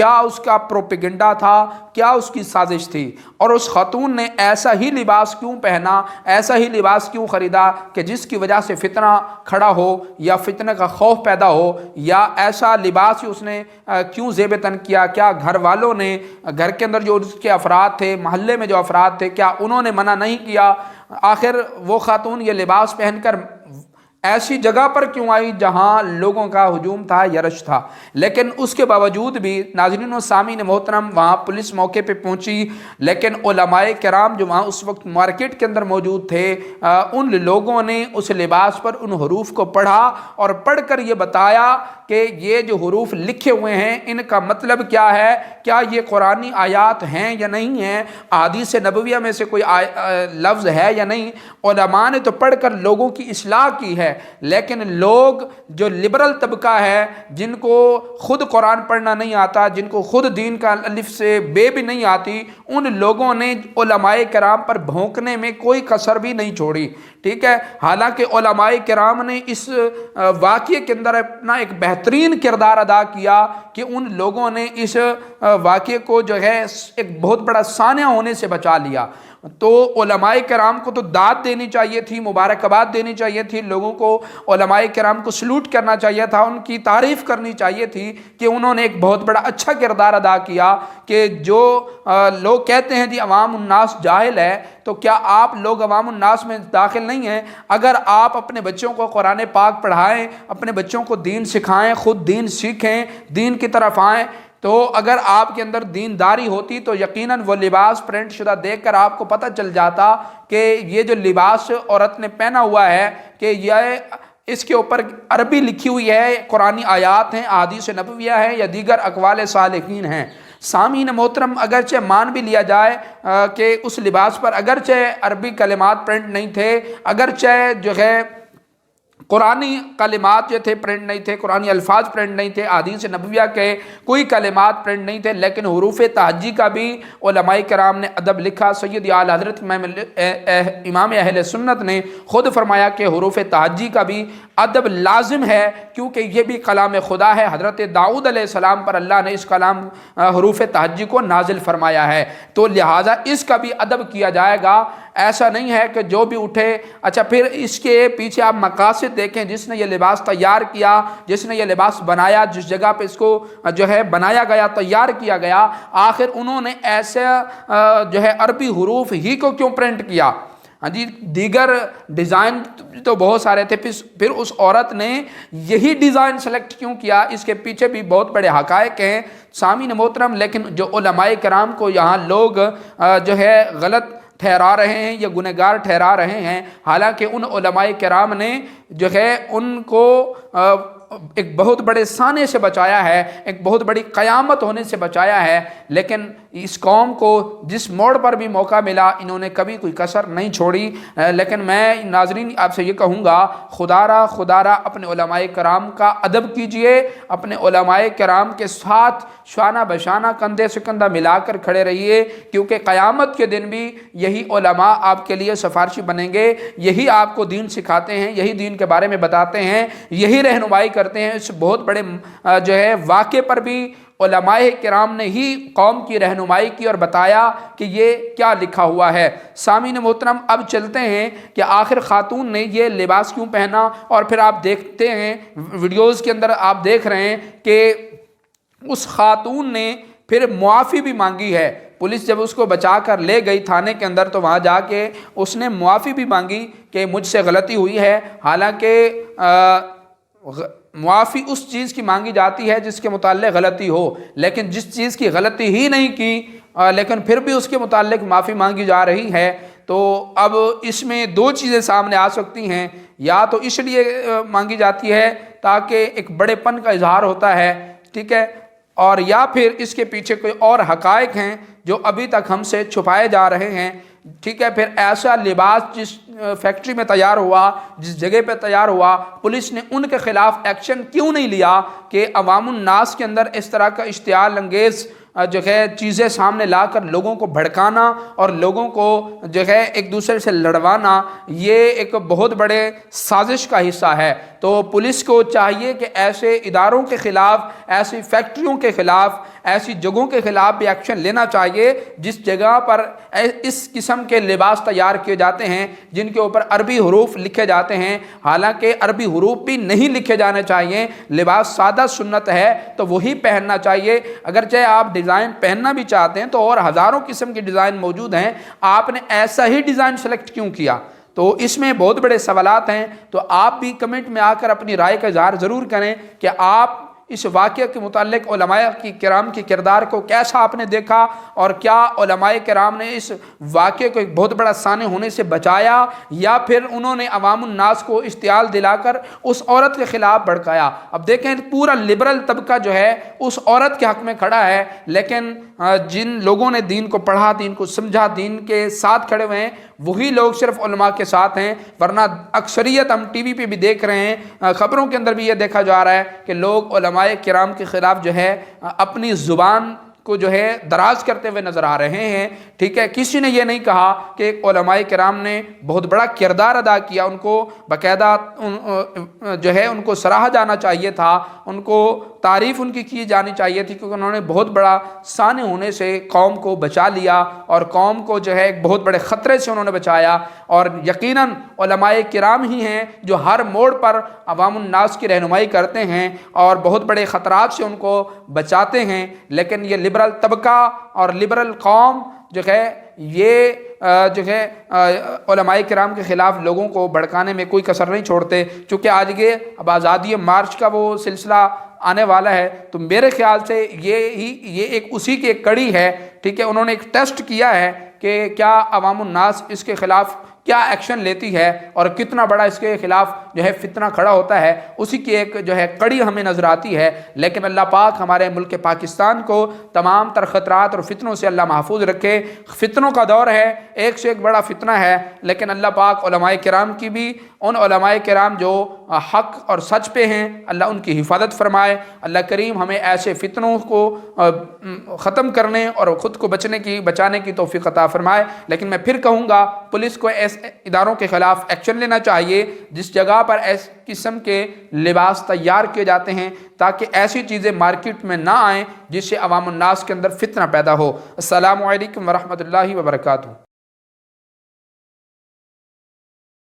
کیا اس کا پروپیگنڈا تھا، کیا اس کی سازش تھی، اور اس خاتون نے ایسا ہی لباس کیوں پہنا، ایسا ہی لباس کیوں خریدا کہ جس کی وجہ سے فتنہ کھڑا ہو یا فتنہ کا خوف پیدا ہو، یا ایسا لباس ہی اس نے کیوں زیب تن کیا؟ کیا گھر والوں نے، گھر کے اندر جو اس کے افراد تھے، محلے میں جو افراد تھے، کیا انہوں نے منع نہیں کیا؟ آخر وہ خاتون یہ لباس پہن کر ایسی جگہ پر کیوں آئی جہاں لوگوں کا ہجوم تھا یا رش تھا؟ لیکن اس کے باوجود بھی ناظرین و سامعین محترم، وہاں پولیس موقع پہ پہنچی، لیکن علماء کرام جو وہاں اس وقت مارکیٹ کے اندر موجود تھے، ان لوگوں نے اس لباس پر ان حروف کو پڑھا اور پڑھ کر یہ بتایا کہ یہ جو حروف لکھے ہوئے ہیں ان کا مطلب کیا ہے، کیا یہ قرآنی آیات ہیں یا نہیں ہیں، احادیث نبویہ میں سے کوئی لفظ ہے یا نہیں۔ علماء نے تو پڑھ کر لوگوں کی اصلاح کی ہے، لیکن لوگ جو لبرل طبقہ ہے، جن کو خود قرآن پڑھنا نہیں آتا، جن کو خود دین کا الف سے بے بھی نہیں آتی، ان لوگوں نے علماء کرام پر بھونکنے میں کوئی کسر بھی نہیں چھوڑی، ٹھیک ہے۔ حالانکہ علماء کرام نے اس واقعے کے اندر اپنا ایک بہترین کردار ادا کیا کہ ان لوگوں نے اس واقعے کو جو ہے ایک بہت بڑا سانحہ ہونے سے بچا لیا۔ تو علماء کرام کو تو داد دینی چاہیے تھی، مبارکباد دینی چاہیے تھی، لوگوں کو علماء کرام کو سلوٹ کرنا چاہیے تھا، ان کی تعریف کرنی چاہیے تھی کہ انہوں نے ایک بہت بڑا اچھا کردار ادا کیا کہ جو لوگ کہتے ہیں جی عوام الناس جاہل ہے، تو کیا آپ لوگ عوام الناس میں داخل نہیں ہیں؟ اگر آپ اپنے بچوں کو قرآن پاک پڑھائیں، اپنے بچوں کو دین سکھائیں، خود دین سیکھیں، دین کی طرف آئیں، تو اگر آپ کے اندر دینداری ہوتی تو یقیناً وہ لباس پرنٹ شدہ دیکھ کر آپ کو پتہ چل جاتا کہ یہ جو لباس عورت نے پہنا ہوا ہے کہ یہ اس کے اوپر عربی لکھی ہوئی ہے، قرآنی آیات ہیں، احادیث نبویہ ہیں یا دیگر اقوال صالحین ہیں۔ سامعین محترم، اگرچہ مان بھی لیا جائے کہ اس لباس پر اگرچہ عربی کلمات پرنٹ نہیں تھے، اگرچہ جو ہے قرآنی کلمات جو تھے پرنٹ نہیں تھے، قرآنی الفاظ پرنٹ نہیں تھے، احادیث نبویہ کے کوئی کلمات پرنٹ نہیں تھے، لیکن حروف تہجی کا بھی علماء کرام نے ادب لکھا۔ سید اعلیٰ حضرت امام اہل سنت نے خود فرمایا کہ حروف تہجی کا بھی ادب لازم ہے، کیونکہ یہ بھی کلام خدا ہے۔ حضرت داؤد علیہ السلام پر اللہ نے اس کلام حروف تہجی کو نازل فرمایا ہے، تو لہٰذا اس کا بھی ادب کیا جائے گا۔ ایسا نہیں ہے کہ جو بھی اٹھے۔ اچھا، پھر اس کے پیچھے آپ مقاصد دیکھیں، جس نے یہ لباس تیار کیا، جس نے یہ لباس بنایا، جس جگہ پہ اس کو جو ہے بنایا گیا، تیار کیا گیا، آخر انہوں نے ایسے جو ہے عربی حروف ہی کو کیوں پرنٹ کیا؟ ہاں جی، دیگر ڈیزائن تو بہت سارے تھے، پھر اس عورت نے یہی ڈیزائن سلیکٹ کیوں کیا؟ اس کے پیچھے بھی بہت بڑے حقائق ہیں سامعین محترم، لیکن جو علماء کرام کو یہاں لوگ جو ہے غلط ٹھہرا رہے ہیں یا گنہگار ٹھہرا رہے ہیں، حالانکہ ان علماء کرام نے جو ہے ان کو ایک بہت بڑے سانے سے بچایا ہے، ایک بہت بڑی قیامت ہونے سے بچایا ہے، لیکن اس قوم کو جس موڑ پر بھی موقع ملا انہوں نے کبھی کوئی کسر نہیں چھوڑی۔ لیکن میں ناظرین آپ سے یہ کہوں گا، خدا را اپنے علماء کرام کا ادب کیجئے، اپنے علماء کرام کے ساتھ شانہ بشانہ کندھے سے کندھا ملا کر کھڑے رہیے، کیونکہ قیامت کے دن بھی یہی علماء آپ کے لیے سفارشی بنیں گے، یہی آپ کو دین سکھاتے ہیں، یہی دین کے بارے میں بتاتے ہیں، یہی رہنمائی کرتے ہیں۔ اس بہت بڑے جو ہے واقعے پر بھی علماء کرام نے ہی قوم کی رہنمائی کی اور بتایا کہ یہ کیا لکھا ہوا ہے۔ سامعین محترم، اب چلتے ہیں کہ آخر خاتون نے یہ لباس کیوں پہنا، اور پھر آپ دیکھتے ہیں ویڈیوز کے اندر آپ دیکھ رہے ہیں کہ اس خاتون نے پھر معافی بھی مانگی ہے۔ پولیس جب اس کو بچا کر لے گئی تھانے کے اندر تو وہاں جا کے اس نے معافی بھی مانگی کہ مجھ سے غلطی ہوئی ہے۔ حالانکہ معافی اس چیز کی مانگی جاتی ہے جس کے متعلق غلطی ہو، لیکن جس چیز کی غلطی ہی نہیں کی لیکن پھر بھی اس کے متعلق معافی مانگی جا رہی ہے، تو اب اس میں دو چیزیں سامنے آ سکتی ہیں۔ یا تو اس لیے مانگی جاتی ہے تاکہ ایک بڑے پن کا اظہار ہوتا ہے، ٹھیک ہے، اور یا پھر اس کے پیچھے کوئی اور حقائق ہیں جو ابھی تک ہم سے چھپائے جا رہے ہیں، ٹھیک ہے۔ پھر ایسا لباس جس فیکٹری میں تیار ہوا، جس جگہ پہ تیار ہوا، پولیس نے ان کے خلاف ایکشن کیوں نہیں لیا کہ عوام الناس کے اندر اس طرح کا اشتعال انگیز جو ہے چیزیں سامنے لا کر لوگوں کو بھڑکانا اور لوگوں کو جو ہے ایک دوسرے سے لڑوانا، یہ ایک بہت بڑے سازش کا حصہ ہے۔ تو پولیس کو چاہیے کہ ایسے اداروں کے خلاف، ایسی فیکٹریوں کے خلاف، ایسی جگہوں کے خلاف بھی ایکشن لینا چاہیے جس جگہ پر اس قسم کے لباس تیار کیے جاتے ہیں جن کے اوپر عربی حروف لکھے جاتے ہیں، حالانکہ عربی حروف بھی نہیں لکھے جانے چاہیے۔ لباس سادہ سنت ہے تو وہی پہننا چاہیے۔ اگرچہ آپ ڈیزائن پہننا بھی چاہتے ہیں تو اور ہزاروں قسم کے ڈیزائن موجود ہیں، آپ نے ایسا ہی ڈیزائن سلیکٹ کیوں کیا؟ تو اس میں بہت بڑے سوالات ہیں۔ تو آپ بھی کمنٹ میں آ کر اپنی رائے کا اظہار ضرور کریں کہ آپ اس واقعہ کے متعلق علماء کرام کی کردار کو کیسا آپ نے دیکھا، اور کیا علماء کرام نے اس واقعے کو ایک بہت بڑا سانحہ ہونے سے بچایا، یا پھر انہوں نے عوام الناس کو اشتعال دلا کر اس عورت کے خلاف بھڑکایا؟ اب دیکھیں پورا لبرل طبقہ جو ہے اس عورت کے حق میں کھڑا ہے، لیکن جن لوگوں نے دین کو پڑھا، دین کو سمجھا، دین کے ساتھ کھڑے ہوئے ہیں، وہی لوگ صرف علماء کے ساتھ ہیں۔ ورنہ اکثریت ہم ٹی وی پہ بھی دیکھ رہے ہیں، خبروں کے اندر بھی یہ دیکھا جا رہا ہے کہ لوگ علماء کرام کے خلاف جو ہے اپنی زبان کو جو ہے دراز کرتے ہوئے نظر آ رہے ہیں۔ ٹھیک ہے، کسی نے یہ نہیں کہا کہ علماء کرام نے بہت بڑا کردار ادا کیا، ان کو باقاعدہ جو ہے ان کو سراہا جانا چاہیے تھا، ان کو تعریف ان کی جانی چاہیے تھی، کیونکہ انہوں نے بہت بڑا سانحہ ہونے سے قوم کو بچا لیا اور قوم کو جو ہے ایک بہت بڑے خطرے سے انہوں نے بچایا۔ اور یقیناً علماء کرام ہی ہیں جو ہر موڑ پر عوام الناس کی رہنمائی کرتے ہیں اور بہت بڑے خطرات سے ان کو بچاتے ہیں۔ لیکن یہ لبرل طبقہ اور لبرل قوم جو ہے یہ جو ہے علماء کرام کے خلاف لوگوں کو بھڑکانے میں کوئی کسر نہیں چھوڑتے۔ چونکہ آج یہ اب آزادی مارچ کا وہ سلسلہ آنے والا ہے، تو میرے خیال سے یہ ایک اسی کی ایک کڑی ہے۔ ٹھیک ہے، انہوں نے ایک ٹیسٹ کیا ہے کہ کیا عوام الناس اس کے خلاف کیا ایکشن لیتی ہے اور کتنا بڑا اس کے خلاف جو ہے فتنہ کھڑا ہوتا ہے، اسی کی ایک جو ہے کڑی ہمیں نظر آتی ہے۔ لیکن اللہ پاک ہمارے ملک پاکستان کو تمام تر خطرات اور فتنوں سے اللہ محفوظ رکھے۔ فتنوں کا دور ہے، ایک سے ایک بڑا فتنہ ہے، لیکن اللہ پاک علماء کرام کی بھی، ان علماء کرام جو حق اور سچ پہ ہیں، اللہ ان کی حفاظت فرمائے۔ اللہ کریم ہمیں ایسے فتنوں کو ختم کرنے اور خود کو بچانے کی توفیق عطا فرمائے۔ لیکن میں پھر کہوں گا پولیس کو ایسے اداروں کے خلاف ایکشن لینا چاہیے جس جگہ پر اس قسم کے لباس تیار کیے جاتے ہیں، تاکہ ایسی چیزیں مارکیٹ میں نہ آئیں جس سے عوام الناس کے اندر فتنہ پیدا ہو۔ السلام علیکم ورحمۃ اللہ وبرکاتہ۔